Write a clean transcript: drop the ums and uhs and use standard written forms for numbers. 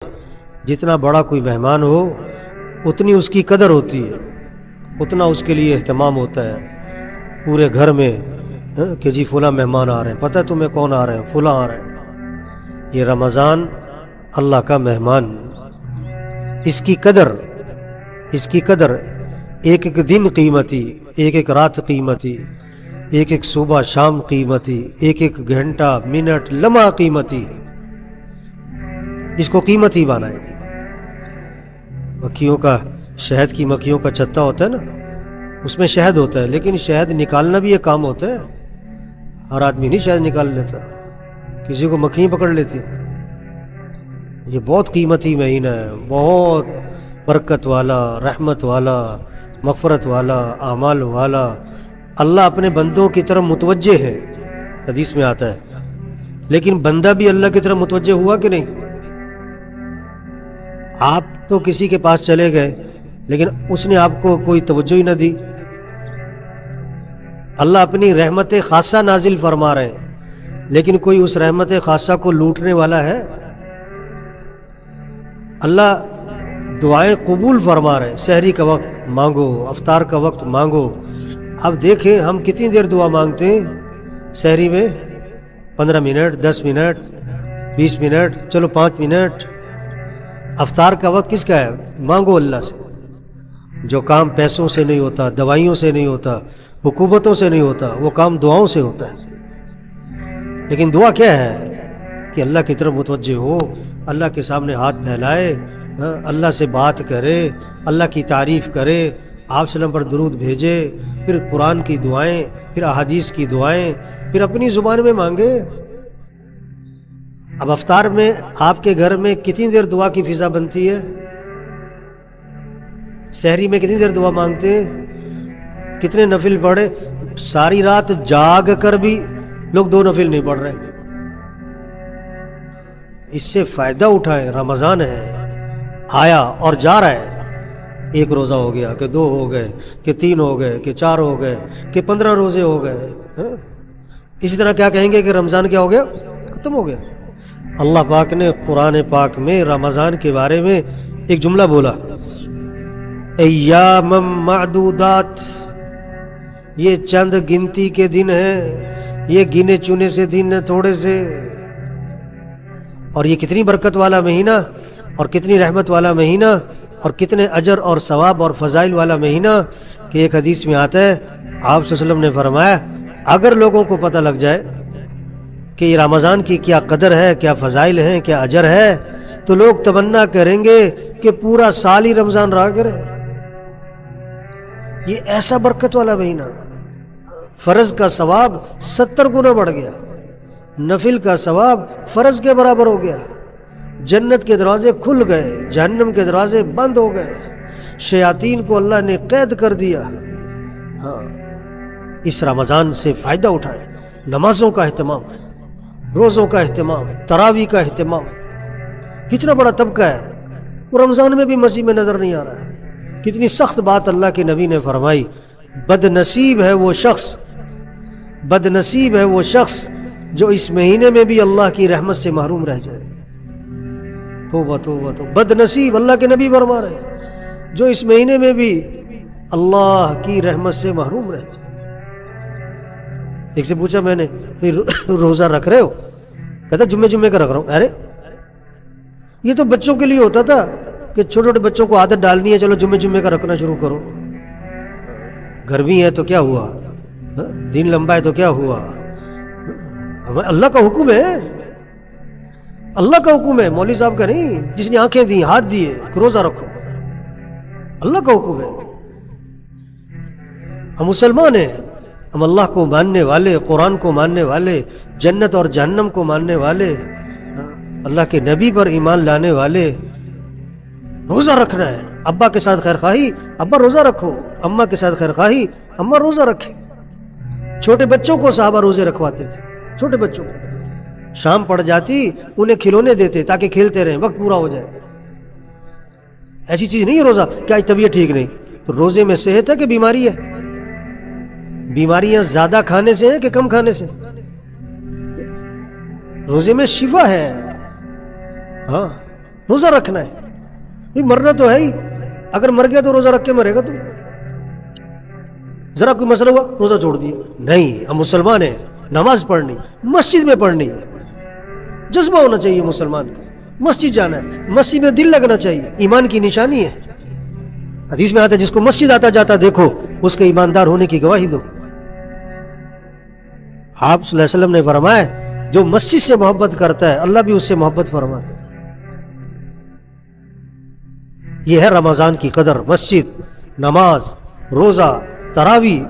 جتنا بڑا کوئی مہمان ہو اتنی اس کی قدر ہوتی ہے، اتنا اس کے لیے اہتمام ہوتا ہے پورے گھر میں کہ جی فلاں مہمان آ رہے ہیں، پتہ ہے تمہیں کون آ رہے ہیں؟ فلاں آ رہے ہیں۔ یہ رمضان اللہ کا مہمان، اس کی قدر ایک ایک دن قیمتی، ایک ایک رات قیمتی، ایک ایک صبح شام قیمتی، ایک ایک گھنٹہ منٹ لمحہ قیمتی، اس کو قیمتی بنائے۔ مکھیوں کا، شہد کی مکھیوں کا چھتا ہوتا ہے نا، اس میں شہد ہوتا ہے، لیکن شہد نکالنا بھی ایک کام ہوتا ہے، ہر آدمی نہیں شہد نکال لیتا، کسی کو مکھی پکڑ لیتی۔ یہ بہت قیمتی مہینہ ہے، بہت برکت والا، رحمت والا، مغفرت والا، اعمال والا۔ اللہ اپنے بندوں کی طرف متوجہ ہے، حدیث میں آتا ہے، لیکن بندہ بھی اللہ کی طرف متوجہ ہوا کہ نہیں؟ آپ تو کسی کے پاس چلے گئے لیکن اس نے آپ کو کوئی توجہ ہی نہ دی۔ اللہ اپنی رحمت خاصہ نازل فرما رہے ہیں، لیکن کوئی اس رحمت خاصہ کو لوٹنے والا ہے؟ اللہ دعائیں قبول فرما رہے ہیں، سحری کا وقت مانگو، افطار کا وقت مانگو۔ اب دیکھیں ہم کتنی دیر دعا مانگتے ہیں سحری میں؟ 15 منٹ، 10 منٹ، 20 منٹ، چلو 5 منٹ۔ افطار کا وقت کس کا ہے؟ مانگو اللہ سے۔ جو کام پیسوں سے نہیں ہوتا، دوائیوں سے نہیں ہوتا، حکومتوں سے نہیں ہوتا، وہ کام دعاؤں سے ہوتا ہے۔ لیکن دعا کیا ہے؟ کہ اللہ کی طرف متوجہ ہو، اللہ کے سامنے ہاتھ پھیلائے، اللہ سے بات کرے، اللہ کی تعریف کرے، آپ صلی اللہ علیہ وسلم پر درود بھیجے، پھر قرآن کی دعائیں، پھر احادیث کی دعائیں، پھر اپنی زبان میں مانگے۔ اب افطار میں آپ کے گھر میں کتنی دیر دعا کی فضا بنتی ہے؟ سحری میں کتنی دیر دعا مانگتے ہیں؟ کتنے نفل پڑھے؟ ساری رات جاگ کر بھی لوگ 2 نفل نہیں پڑھ رہے۔ اس سے فائدہ اٹھائیں، رمضان ہے، آیا اور جا رہا ہے۔ 1 روزہ ہو گیا کہ 2 ہو گئے کہ 3 ہو گئے کہ 4 ہو گئے کہ 15 روزے ہو گئے۔ اسی طرح کیا کہیں گے کہ رمضان کیا ہو گیا؟ ختم ہو گیا۔ اللہ پاک نے قرآن پاک میں رمضان کے بارے میں ایک جملہ بولا، ایام معدودات، یہ چند گنتی کے دن ہیں، یہ گنے چنے سے دن ہیں، تھوڑے سے۔ اور یہ کتنی برکت والا مہینہ اور کتنی رحمت والا مہینہ اور کتنے اجر اور ثواب اور فضائل والا مہینہ کہ ایک حدیث میں آتا ہے، آپ صلی اللہ علیہ وسلم نے فرمایا اگر لوگوں کو پتہ لگ جائے کہ یہ رمضان کی کیا قدر ہے، کیا فضائل ہیں، کیا اجر ہے، تو لوگ تمنا کریں گے کہ پورا سال ہی رمضان رہا کرے۔ یہ ایسا برکت والا مہینہ، فرض کا ثواب 70 گنا بڑھ گیا، نفل کا ثواب فرض کے برابر ہو گیا، جنت کے دروازے کھل گئے، جہنم کے دروازے بند ہو گئے، شیاطین کو اللہ نے قید کر دیا۔ ہاں، اس رمضان سے فائدہ اٹھائیں، نمازوں کا اہتمام، روزوں کا اہتمام، تراویح کا اہتمام۔ کتنا بڑا طبقہ ہے وہ رمضان میں بھی مسجد میں نظر نہیں آ رہا ہے۔ کتنی سخت بات اللہ کے نبی نے فرمائی، بد نصیب ہے وہ شخص، بد نصیب ہے وہ شخص جو اس مہینے میں بھی اللہ کی رحمت سے محروم رہ جائے۔ توبہ توبہ توبہ، بد نصیب، اللہ کے نبی فرما رہے ہیں، جو اس مہینے میں بھی اللہ کی رحمت سے محروم رہ جائے۔ ایک سے پوچھا میں نے، روزہ رکھ رہے ہو؟ کہتا جمعے کا رکھ رہا ہوں۔ ارے یہ تو بچوں کے لیے ہوتا تھا کہ چھوٹے چھوٹے بچوں کو عادت ڈالنی ہے، چلو جمعے کا رکھنا شروع کرو۔ گرمی ہے تو کیا ہوا، دن لمبا ہے تو کیا ہوا، اللہ کا حکم ہے، اللہ کا حکم ہے، مولوی صاحب کا نہیں، جس نے آنکھیں دی، ہاتھ دیے کہ روزہ رکھو، اللہ کا حکم ہے۔ ہم مسلمان ہیں، ہم اللہ کو ماننے والے، قرآن کو ماننے والے، جنت اور جہنم کو ماننے والے، اللہ کے نبی پر ایمان لانے والے، روزہ رکھنا ہے۔ ابا کے ساتھ خیر خواہی، ابا روزہ رکھو، اماں کے ساتھ خیر خواہی، اماں روزہ رکھے۔ چھوٹے بچوں کو صحابہ روزے رکھواتے تھے، چھوٹے بچوں کو شام پڑ جاتی انہیں کھلونے دیتے تاکہ کھیلتے رہیں، وقت پورا ہو جائے۔ ایسی چیز نہیں ہے روزہ کہ آج طبیعت ٹھیک نہیں، تو روزے میں صحت ہے کہ بیماری ہے؟ بیماریاں زیادہ کھانے سے ہیں کہ کم کھانے سے؟ روزے میں شفا ہے۔ ہاں، روزہ رکھنا ہے، مرنا تو ہے ہی، اگر مر گیا تو روزہ رکھ کے مرے گا تو، ذرا کوئی مسئلہ ہوا روزہ چھوڑ دیا، نہیں، ہم مسلمان ہیں، نماز پڑھنی، مسجد میں پڑھنی، جذبہ ہونا چاہیے مسلمان کا، مسجد جانا ہے، مسجد میں دل لگنا چاہیے، ایمان کی نشانی ہے، حدیث میں آتا ہے جس کو مسجد آتا جاتا دیکھو اس کے ایماندار ہونے کی گواہی دو۔ آپ صلی اللہ علیہ وسلم نے فرمایا جو مسجد سے محبت کرتا ہے اللہ بھی اس سے محبت فرماتا ہے۔ یہ ہے رمضان کی قدر، مسجد، نماز، روزہ، تراویح،